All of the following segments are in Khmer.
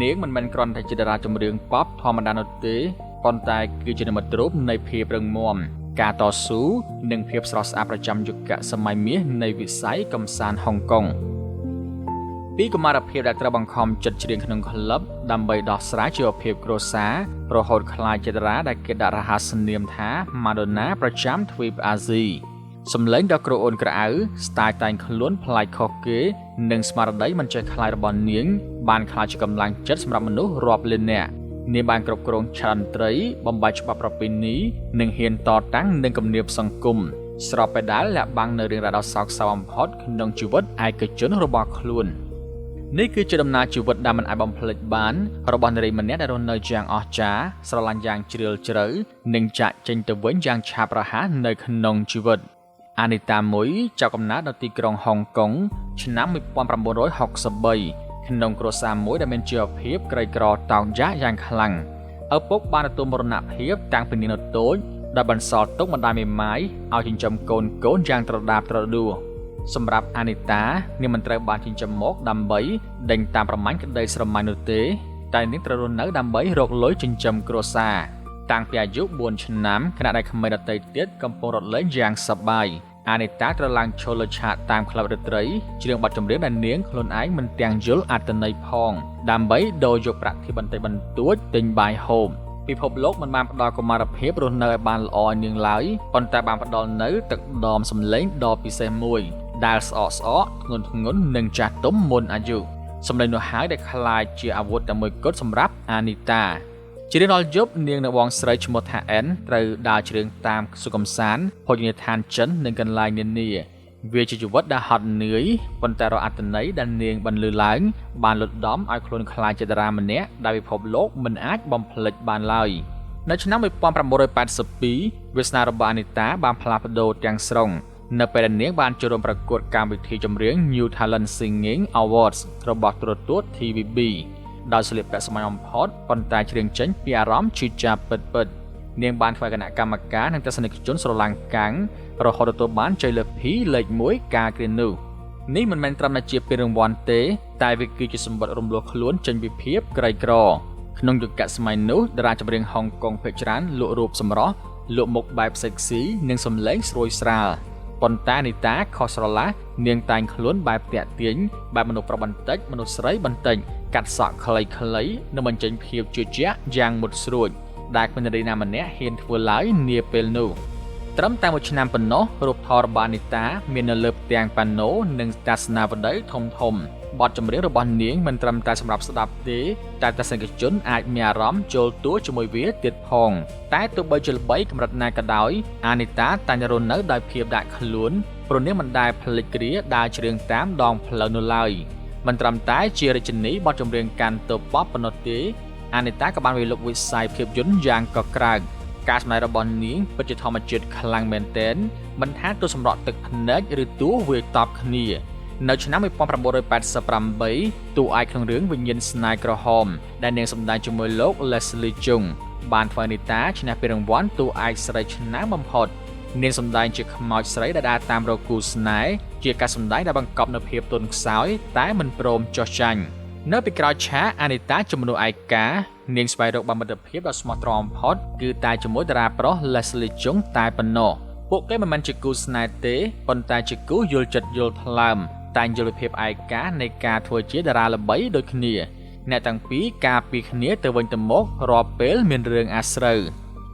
នាងមិនមែនគ្រាន់តែជាតារាចម្រៀងប៉ុបធម្មតានោះទេប៉ុន្តែគឺជានិមិត្តរូបនៃភាពរឹងមាំការតស៊ូនិងភាពស្រស់ស្អាតប្រចាំយុគសម័យមាសនៃវិស័យកម្សាន្តហុងកុងពីកុមារភាពដែលត្រូវបង្ខំចិត្តច្រៀងក្នុងក្លឹបដើម្បីដោះស្រាយជីវភាពគ្រួសាររហូតក្លាយជាតារាដែលគេដាក់រហស្សនាមថា Madonna ប្រចាំទ្វីបអាស៊ីសម្លេងដ៏ក្រអូនក្រអៅស្ទាយតែងខ្លួនប្លែកខុសគេនិងស្មារតីមិនចេះខ្លាចរបស់នាងបានក្លាយជាកម្លាំងចិត្តសម្រាប់មនុស្សរាប់លាននាក់នាងបានគ្រប់គ្រងឆន្ទត្រីបំបីច្បាប់ប្រពៃណីនិងហ៊ានតតាំងនឹងគំនាបសង្គមស្របពេលដែលលាក់បាំងនៅរឿងរ៉ាវដ៏សោកសៅបំផុតក្នុងជីវិតឯកជនរបស់ខ្លួននេះគឺជាដំណើរជីវិតដែលមិនអាចបំភ្លេចបានរបស់នារីម្នាក់ដែលរស់នៅយ៉ាងអស្ចារ្យស្រឡាញ់យ៉ាងជ្រាលជ្រៅនិងចាក់ចេញទៅវិញយ៉ាងឆាប់រហ័សនៅក្នុងជីវិតអានីតាមួយចាប់កំណើតនៅទីក្រុងហុងកុងឆ្នាំ1963ក្នុងគ្រួសារមួយដែលមានជីវភាពក្រីក្រតោកយ៉ាកយ៉ាងខ្លាំងឪពុកបានទទួលមរណភាពតាំងពីនាងនៅតូចដែលបន្សល់ទុកម្ដាយមេម៉ាយឲ្យចិញ្ចឹមកូនយ៉ាងត្រដាបត្រដួសម្រាប់អានីតានាងមិនត្រូវបានចិញ្ចឹមមកដើម្បីដេញតាមប្រមាញ់ក្តីស្រមៃនោះទេតែនាងត្រូវរស់នៅដើម្បីរកលុយចិញ្ចឹមគ្រួសារតាំងពីអាយុ4ឆ្នាំខណៈដែលក្មេងដទៃទៀតកំពុងរត់លេងយ៉ាងសប្បាយអានីតាត្រូវឡើងឈរលើឆាកតាមក្លឹបរាត្រីច្រៀងបទចម្រៀងដែលនាងខ្លួនឯងមិនទាំងយល់អត្ថន័យផងដើម្បីដូរយកប្រាក់បន្តិចបន្តួចទិញបាយហូបពិភពលោកមិនបានផ្ដល់កុមារភាពរស់នៅឲ្យបានល្អឲ្យនាងឡើយប៉ុន្តែបានផ្ដល់នៅទឹកដមសម្លេងដ៏ពិសេសមួយដែលស្អកធ្ងន់និងចាស់ទុំមុនអាយុសម្លេងនោះហើយដែលคล้ายជាអាវុធតែមួយគត់សម្រាប់អានីតាជារៀងរាល់យប់នាងនៅបងស្រីឈ្មោះថាអែនត្រូវដើរច្រៀងតាមសុកំសានភោជនីយដ្ឋានចិននិងកន្លែងនានាវាជាជីវិតដែលហត់នឿយប៉ុន្តែរកអត្ថន័យដែលនាងបន្លឺឡើងបានលុតដំឲ្យខ្លួនខ្លាចជាតារាម្នាក់ដែលពិភពលោកមិនអាចបំភ្លេចបានឡើយនៅឆ្នាំ1982វាសនារបស់អានីតាបានផ្លាស់ប្ដូរទាំងស្រុងនៅពេលដែលនាងបានចូលរួមប្រកួតកម្មវិធីចម្រៀង New Talent Singing Awards របស់ទូរទស្សន៍ TVB ដោយស្លៀកពាក់សម័យបំផុតប៉ុន្តែច្រៀងចេញពីអារម្មណ៍ឈឺចាប់ពិតនាងបានធ្វើគណៈកម្មការនិងទស្សនិកជនស្រឡាំងកាំងរហូតទទួលបានជ័យលាភីលេខ1ការគ្រានោះនេះមិនមែនត្រឹមតែជាពានរង្វាន់ទេតែវាគឺជាសម្បត្តិរំលោះខ្លួនចេញពីភាពក្រីក្រក្នុងយុគសម័យនោះតារាចម្រៀងហុងកុងភាគច្រើនលក់រូបសម្រស់លក់មុខបែបសេកស៊ីនិងសម្លេងស្រួយស្រាលប៉ុន្តែអានីតាខុសស្រឡះនាងតែងខ្លួនបែបតាក់ទាញបែបមនុស្សប្រុសបន្តិចមនុស្សស្រីបន្តិចកាត់សក់ខ្លីៗនិងបញ្ចេញភាពជឿជាក់យ៉ាងមុតស្រួចដែលគ្មាននារីណាម្នាក់ហ៊ានធ្វើឡើយនាពេលនោះត្រឹមតែមួយឆ្នាំប៉ុណ្ណោះរូបថតរបស់អានីតាមាននៅលើផ្ទាំងប៉ាណូនិងទស្សនាវដ្តីធំបទចម្រៀងរបស់នាងមិនត្រឹមតែសម្រាប់ស្ដាប់ទេតែទស្សនិកជនអាចមានអារម្មណ៍ចូលទួជាមួយវាទៀតផងតែទោះបីជាល្បីកម្រិតណាក៏ដោយអានីតាតែងរស់នៅដោយភាពដាក់ខ្លួនព្រោះនាងមិនដែលភ្លេចគ្រាដើរច្រៀងតាមដងផ្លូវនោះឡើយមិនត្រឹមតែជារាជិនីបទចម្រៀងកាន់ទៅប៉ុបប៉ុណ្ណោះទេអានីតាក៏បានវិលុកវិស័យភាពយន្តយ៉ាងកក្រើកការសម្ដែងរបស់នាងពិតជាធម្មជាតិខ្លាំងមែនទែនមិនថាទោះសម្រក់ទឹកភ្នែកឬតួវាយតប់គ្នានៅឆ្នាំ1988តួឯកក្នុងរឿងវិញ្ញាណស្នេហ៍ក្រហមដែលនាងសម្ដែងជាមួយលោក Leslie Chung បានធ្វើអានីតាឈ្នះពានរង្វាន់តួឯកស្រីឆ្នាំបំផុតនាងសម្ដែងជាខ្មោចស្រីដែលដើរតាមរកគូស្នេហ៍ជាការសម្ដែងដែលបង្កប់នូវភាពទន់ខ្សោយតែមិនព្រមចោះចាញ់នៅពីក្រោយឆាកអានីតាជំនួសឯកានាងស្វែងរកបានមិត្តភាពដ៏ស្មោះត្រង់បំផុតគឺតែជាមួយតារាប្រុស Leslie Chung តែប៉ុណ្ណោះពួកគេមិនមែនជាគូស្នេហ៍ទេប៉ុន្តែជាគូយល់ចិត្តយល់ថ្លើមតែងយល់ពីភាពឯកានៃការធ្វើជាតារាល្បីដូចគ្នាអ្នកទាំងពីរការពីគ្នាទៅវិញទៅមករាល់ពេលមានរឿងអាស្រូវ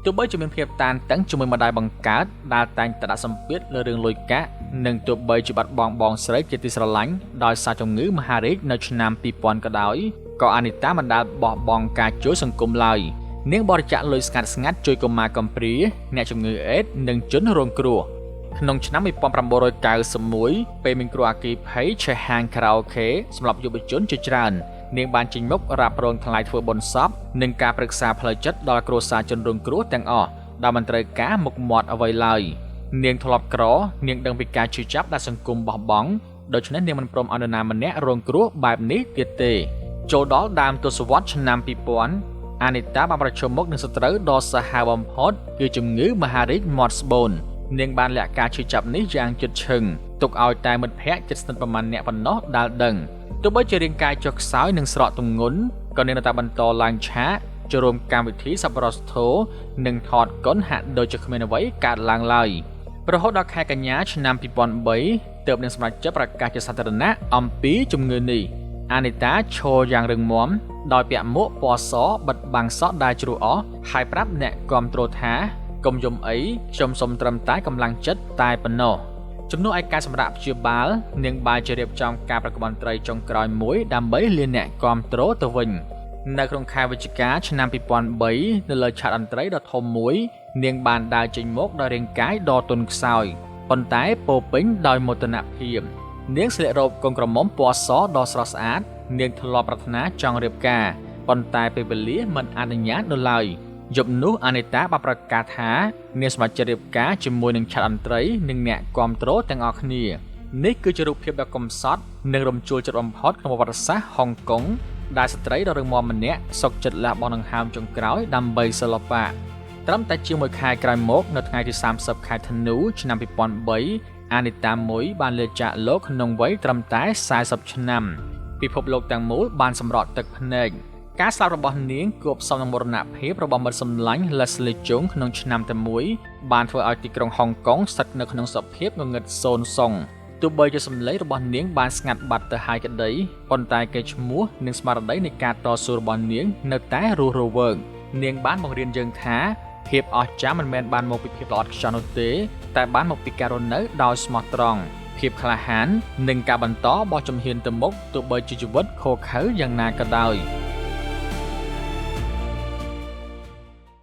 ទោះបីជាមានភាពតានតឹងជាមួយម្ដាយបង្កើតដែលតែងតែដាក់សម្ពាធលើរឿងលុយកាក់និងទោះបីជាបាត់បង់បងស្រីជាទីស្រឡាញ់ដោយសារជំងឺមហារីកនៅឆ្នាំ2000ក៏ដោយក៏អានីតាមិនដែលបោះបង់ការជួយសង្គមឡើយនាងបរិច្ចាគលុយស្ងាត់ជួយកុមារកំព្រាអ្នកជំងឺអេដស៍និងជនរងគ្រោះក្នុងឆ្នាំ1991ពេលមានគ្រោះអគ្គីភ័យឆេះហាងខារ៉ាអូខេសម្រាប់យុវជនជាច្រើននាងបានចេញមុខរ៉ាប់រងថ្លៃធ្វើបុណ្យសពនិងការប្រឹក្សាផ្លូវចិត្តដល់គ្រួសារជនរងគ្រោះទាំងអស់ដែលមិនត្រូវការមុខមាត់អ្វីឡើយនាងធ្លាប់ក្រនាងដឹងពីការឈឺចាប់ដែលសង្គមបោះបង់ដូច្នេះនាងមិនព្រមឲ្យនរណាម្នាក់រងគ្រោះបែបនេះទៀតទេចូលដល់ដើមទសវត្សរ៍ឆ្នាំ2000អានីតាបានប្រឈមមុខនឹងសត្រូវដ៏សាហាវបំផុតគឺជំងឺមហារីកមាត់ស្បូននាងបានលាក់ការឈឺចាប់នេះយ៉ាងជិតឈឹងទុកឲ្យតែមិត្តភ័ក្តិជិតស្និទ្ធប្រមាណអ្នកប៉ុណ្ណោះដែលដឹងទោះបីជារាងកាយចុះខ្សោយនិងស្រកទម្ងន់ ក៏នាងនៅតែបន្តឡើងឆាកចូលរួមកម្មវិធីសប្បុរសធម៌និងថតកុនហាក់ដូចជាគ្មានអ្វីកើតឡើងឡើយរហូតដល់ខែកញ្ញាឆ្នាំ2003ទើបនឹងសម្រេចចិត្តប្រកាសជាសាធារណៈអំពីជំងឺនេះអានីតាឈរយ៉ាងរឹងមាំដោយពាក់មួកពណ៌សបិទបាំងសក់ដែលជ្រុះអស់ហើយប្រាប់អ្នកគាំទ្រថាកុំយំអីខ្ញុំសុំត្រឹមតែកម្លាំងចិត្តតែប៉ុណ្ណោះជំនួសឲ្យការសម្រាប់ព្យាបាលនាងបានជារៀបចំការប្រកបមន្ត្រីចុងក្រោយមួយដើម្បីលាអ្នកគាំទ្រទៅវិញនៅក្នុងខែវិច្ឆិកាឆ្នាំ2003នៅលើឆាកតន្ត្រីដ៏ធំមួយនាងបានដើរចេញមកដោយរាងកាយដ៏ទន់ខ្សោយប៉ុន្តែពោពេញដោយមោទនភាពនាងស្លៀករ៉ូបកូនក្រមុំពណ៌សដ៏ស្រស់ស្អាតនាងធ្លាប់ប្រាថ្នាចង់រៀបការប៉ុន្តែពេលវេលាមិនអនុញ្ញាតនៅឡើយយប់នោះអានីតាបានប្រកាសថានាងសម្រេចចិត្តរៀបការជាមួយនឹងឆាកតន្ត្រីនិងអ្នកគាំទ្រទាំងអស់គ្នានេះគឺជារូបភាពដ៏កំសត់និងរំជួលចិត្តបំផុតក្នុងប្រវត្តិសាស្ត្រហុងកុងដែលស្ត្រីដ៏រឹងមាំម្នាក់សុខចិត្តលះបង់ដង្ហើមចុងក្រោយដើម្បីសិល្បៈត្រឹមតែជាមួយខែក្រោយមកនៅថ្ងៃទី30ខែធ្នូឆ្នាំ2003អានីតាមួយបានលាចាកលោកក្នុងវ័យត្រឹមតែ40ឆ្នាំពិភពលោកទាំងមូលបានសម្រក់ទឹកភ្នែកការស្លាប់របស់នាងគួបផ្សំនឹងមរណភាពរបស់មិត្តសម្លាញ់ Leslie Chung ក្នុងឆ្នាំតែមួយបានធ្វើឲ្យទីក្រុងហុងកុងស្ថិតនៅក្នុងសភាពងងឹតសូន្យសុងទោះបីជាសម្លេងរបស់នាងបានស្ងាត់បាត់ទៅហើយក្តីប៉ុន្តែកេរ្តិ៍ឈ្មោះនិងស្មារតីនៃការតស៊ូរបស់នាងនៅតែរស់រវើកនាងបានបង្រៀនយើងថាភាពអស្ចារ្យមិនមែនបានមកពីភាពល្អឥតខ្ចោះនោះទេតែបានមកពីការរស់នៅដោយស្មោះត្រង់ភាពក្លាហាននិងការបន្តបោះជំហានទៅមុខទោះបីជាជីវិតខូខើយ៉ាងណាក៏ដោយ